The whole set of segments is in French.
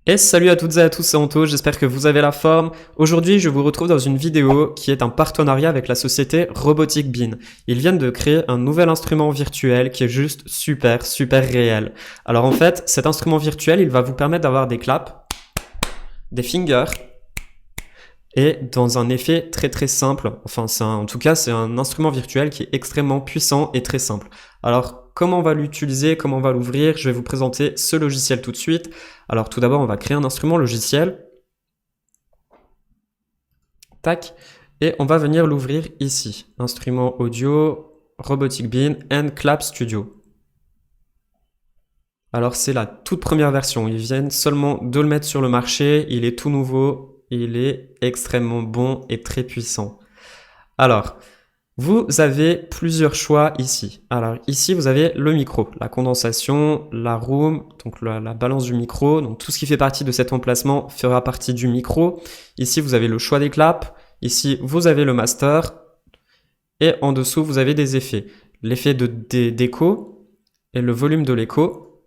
Et salut à toutes et à tous, c'est Anto, j'espère que vous avez la forme. Aujourd'hui, je vous retrouve dans une vidéo qui est un partenariat avec la société Robotic Bean. Ils viennent de créer un nouvel instrument virtuel qui est juste super réel. Alors en fait, cet instrument virtuel, il va vous permettre d'avoir des claps, des fingers, et dans un effet très simple. Enfin, en tout cas, c'est un instrument virtuel qui est extrêmement puissant et très simple. Alors, comment on va l'utiliser, comment on va l'ouvrir? Je vais vous présenter ce logiciel tout de suite. Alors, tout d'abord, on va créer un instrument logiciel. Tac. Et on va venir l'ouvrir ici. Instrument audio, Robotic Bean and Clap Studio. Alors, c'est la toute première version. Ils viennent seulement de le mettre sur le marché. Il est tout nouveau. Il est extrêmement bon et très puissant. Alors, vous avez plusieurs choix ici. Alors ici, vous avez le micro, la condensation, la room, donc la balance du micro. Donc tout ce qui fait partie de cet emplacement fera partie du micro. Ici, vous avez le choix des claps. Ici, vous avez le master. Et en dessous, vous avez des effets. L'effet d'écho et le volume de l'écho.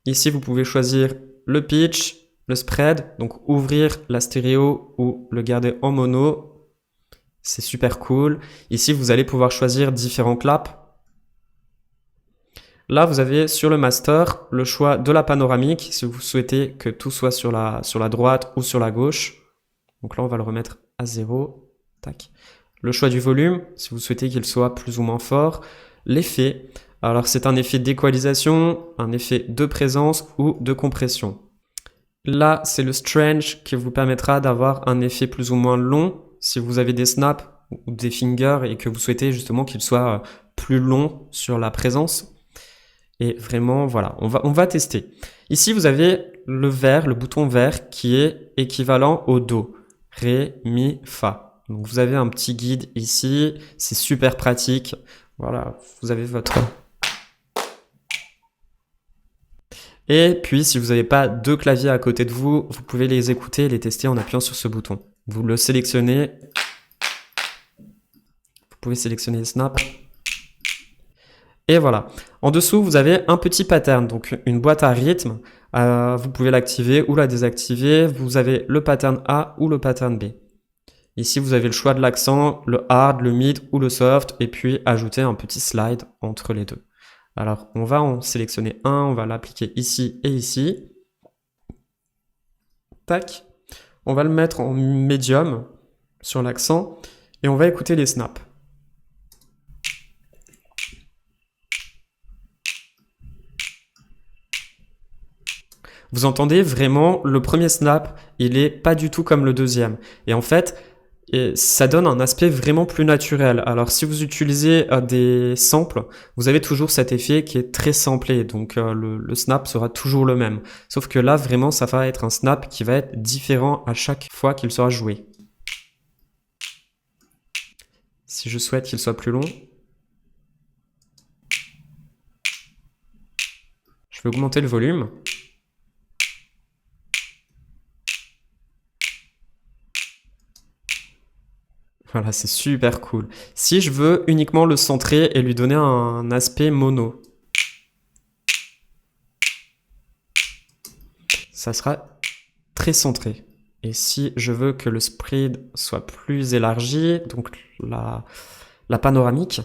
Ici, vous pouvez choisir le pitch, le spread, donc ouvrir la stéréo ou le garder en mono. C'est super cool. Ici, vous allez pouvoir choisir différents claps. Là, vous avez sur le master le choix de la panoramique, si vous souhaitez que tout soit sur la droite ou sur la gauche. Donc là, on va le remettre à 0. Tac. Le choix du volume, si vous souhaitez qu'il soit plus ou moins fort. L'effet, alors c'est un effet d'équalisation, un effet de présence ou de compression. Là, c'est le strange qui vous permettra d'avoir un effet plus ou moins long si vous avez des snaps ou des fingers et que vous souhaitez justement qu'il soit plus long sur la présence. Et vraiment, voilà, on va tester. Ici, vous avez le vert, le bouton vert qui est équivalent au Do. Ré, Mi, Fa. Donc vous avez un petit guide ici, c'est super pratique. Voilà, vous avez votre... Et puis, si vous n'avez pas deux claviers à côté de vous, vous pouvez les écouter et les tester en appuyant sur ce bouton. Vous le sélectionnez. Vous pouvez sélectionner Snap. Et voilà. En dessous, vous avez un petit pattern, donc une boîte à rythme. Vous pouvez l'activer ou la désactiver. Vous avez le pattern A ou le pattern B. Ici, vous avez le choix de l'accent, le hard, le mid ou le soft, et puis ajouter un petit slide entre les deux. Alors, on va en sélectionner un, on va l'appliquer ici et ici. Tac. On va le mettre en médium sur l'accent, et on va écouter les snaps. Vous entendez vraiment, le premier snap, il est pas du tout comme le deuxième. Et en fait, ça donne un aspect vraiment plus naturel. Alors si vous utilisez des samples, vous avez toujours cet effet qui est très samplé, donc le snap sera toujours le même. Sauf que là, vraiment, ça va être un snap qui va être différent à chaque fois qu'il sera joué. Si je souhaite qu'il soit plus long, je vais augmenter le volume. Voilà, c'est super cool. Si je veux uniquement le centrer et lui donner un aspect mono, ça sera très centré. Et si je veux que le spread soit plus élargi, donc la panoramique,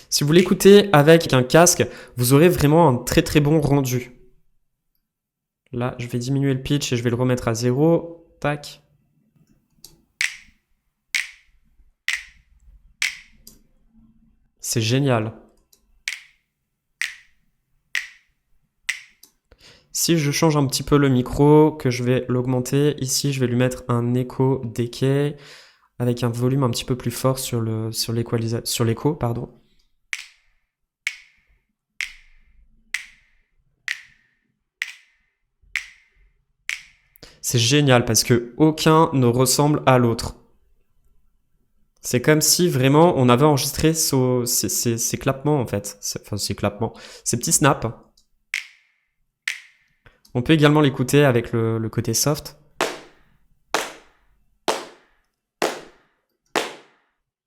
si vous l'écoutez avec un casque, vous aurez vraiment un très bon rendu. Là, je vais diminuer le pitch et je vais le remettre à 0. Tac. C'est génial. Si je change un petit peu le micro, que je vais l'augmenter, ici je vais lui mettre un écho decay avec un volume un petit peu plus fort sur l'écho, pardon. C'est génial parce que aucun ne ressemble à l'autre. C'est comme si vraiment on avait enregistré ces clapements en fait, enfin ces clapements, ces petits snaps. On peut également l'écouter avec le côté soft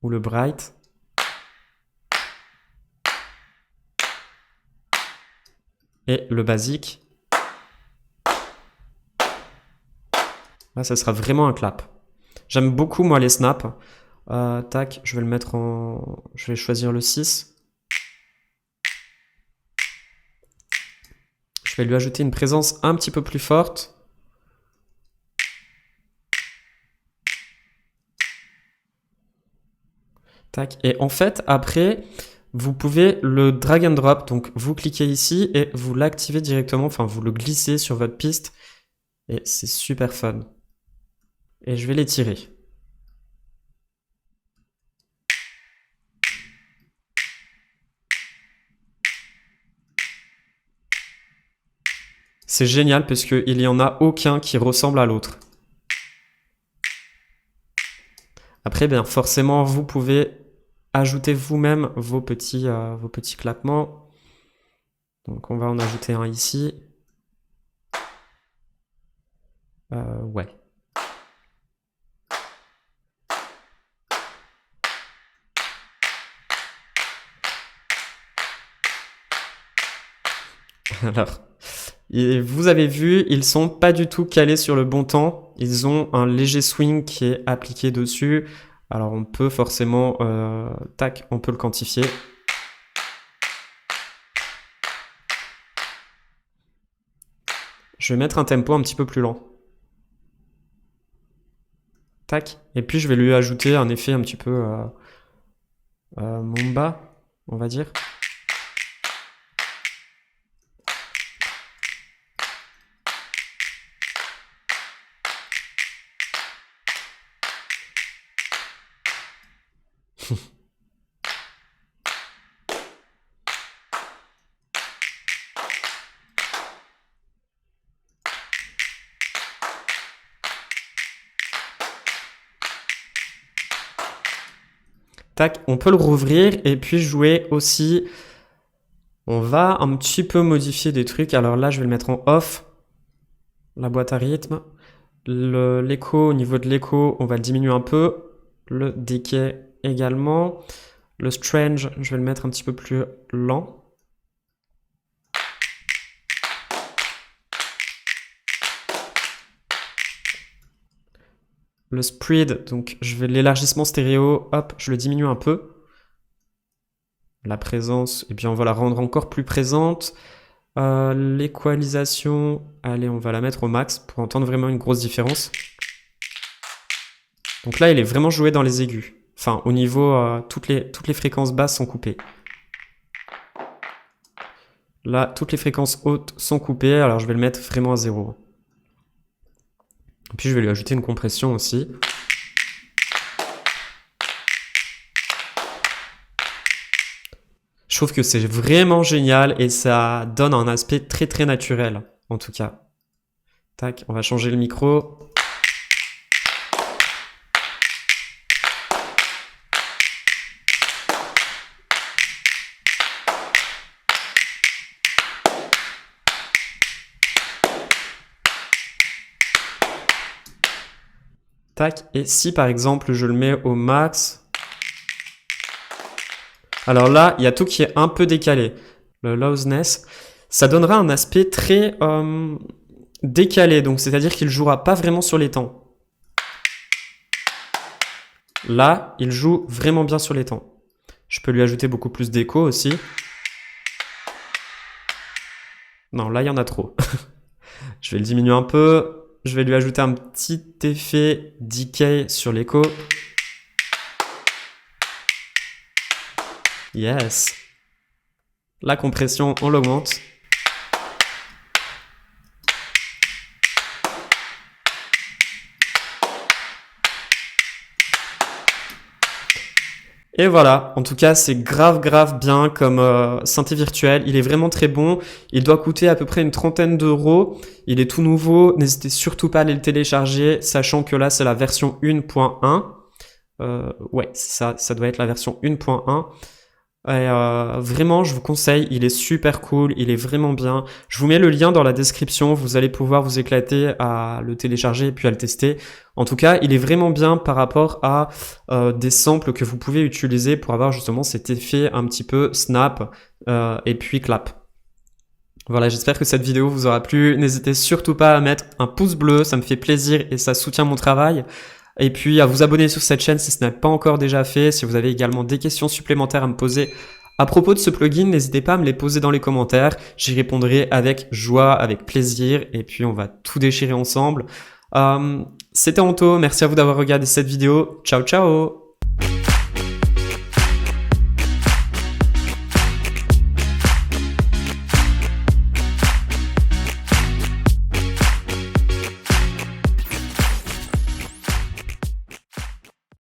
ou le bright. Et le basique, là, ça sera vraiment un clap. J'aime beaucoup, moi, les snaps. Tac, je vais le mettre en... Je vais choisir le 6. Je vais lui ajouter une présence un petit peu plus forte. Tac. Et en fait, après, vous pouvez le drag and drop. Donc, vous cliquez ici et vous l'activez directement. Enfin, vous le glissez sur votre piste. Et c'est super fun. Et je vais l'étirer. C'est génial parce qu'il n'y en a aucun qui ressemble à l'autre. Après, bien forcément, vous pouvez ajouter vous-même vos petits claquements. Donc, on va en ajouter un ici. Ouais. Alors, et vous avez vu, ils sont pas du tout calés sur le bon temps. Ils ont un léger swing qui est appliqué dessus. Alors on peut forcément, tac, on peut le quantifier. Je vais mettre un tempo un petit peu plus lent. Tac. Et puis je vais lui ajouter un effet un petit peu Momba, on va dire. Tac, on peut le rouvrir et puis jouer aussi. On va un petit peu modifier des trucs. Alors là, je vais le mettre en off. La boîte à rythme. L'écho, au niveau de l'écho, on va le diminuer un peu. Le decay également. Le strange, je vais le mettre un petit peu plus lent. Le spread, donc je vais l'élargissement stéréo, hop, je le diminue un peu. La présence, et puis on va la rendre encore plus présente. L'équalisation, allez, on va la mettre au max pour entendre vraiment une grosse différence. Donc là, il est vraiment joué dans les aigus. Enfin, au niveau, toutes les fréquences basses sont coupées. Là, toutes les fréquences hautes sont coupées, alors je vais le mettre vraiment à 0. Et puis je vais lui ajouter une compression aussi. Je trouve que c'est vraiment génial et ça donne un aspect très très naturel, en tout cas. Tac, on va changer le micro. Tac, et si par exemple je le mets au max, alors là, il y a tout qui est un peu décalé. Le loudness, ça donnera un aspect très décalé, donc c'est-à-dire qu'il jouera pas vraiment sur les temps. Là, il joue vraiment bien sur les temps. Je peux lui ajouter beaucoup plus d'écho aussi. Non, là, il y en a trop. Je vais le diminuer un peu. Je vais lui ajouter un petit effet decay sur l'écho. Yes. La compression, on l'augmente. Et voilà, en tout cas, c'est grave bien comme synthé virtuel. Il est vraiment très bon. Il doit coûter à peu près une 30aine d'euros. Il est tout nouveau. N'hésitez surtout pas à aller le télécharger, sachant que là, c'est la version 1.1. Ouais, ça doit être la version 1.1. Et vraiment, je vous conseille, il est super cool, il est vraiment bien. Je vous mets le lien dans la description, vous allez pouvoir vous éclater à le télécharger et puis à le tester. En tout cas, il est vraiment bien par rapport à des samples que vous pouvez utiliser pour avoir justement cet effet un petit peu snap et puis clap. Voilà, j'espère que cette vidéo vous aura plu. N'hésitez surtout pas à mettre un pouce bleu, ça me fait plaisir et ça soutient mon travail. Et puis à vous abonner sur cette chaîne si ce n'est pas encore déjà fait. Si vous avez également des questions supplémentaires à me poser à propos de ce plugin, n'hésitez pas à me les poser dans les commentaires. J'y répondrai avec joie, avec plaisir. Et puis on va tout déchirer ensemble. C'était Anto, merci à vous d'avoir regardé cette vidéo. Ciao ciao!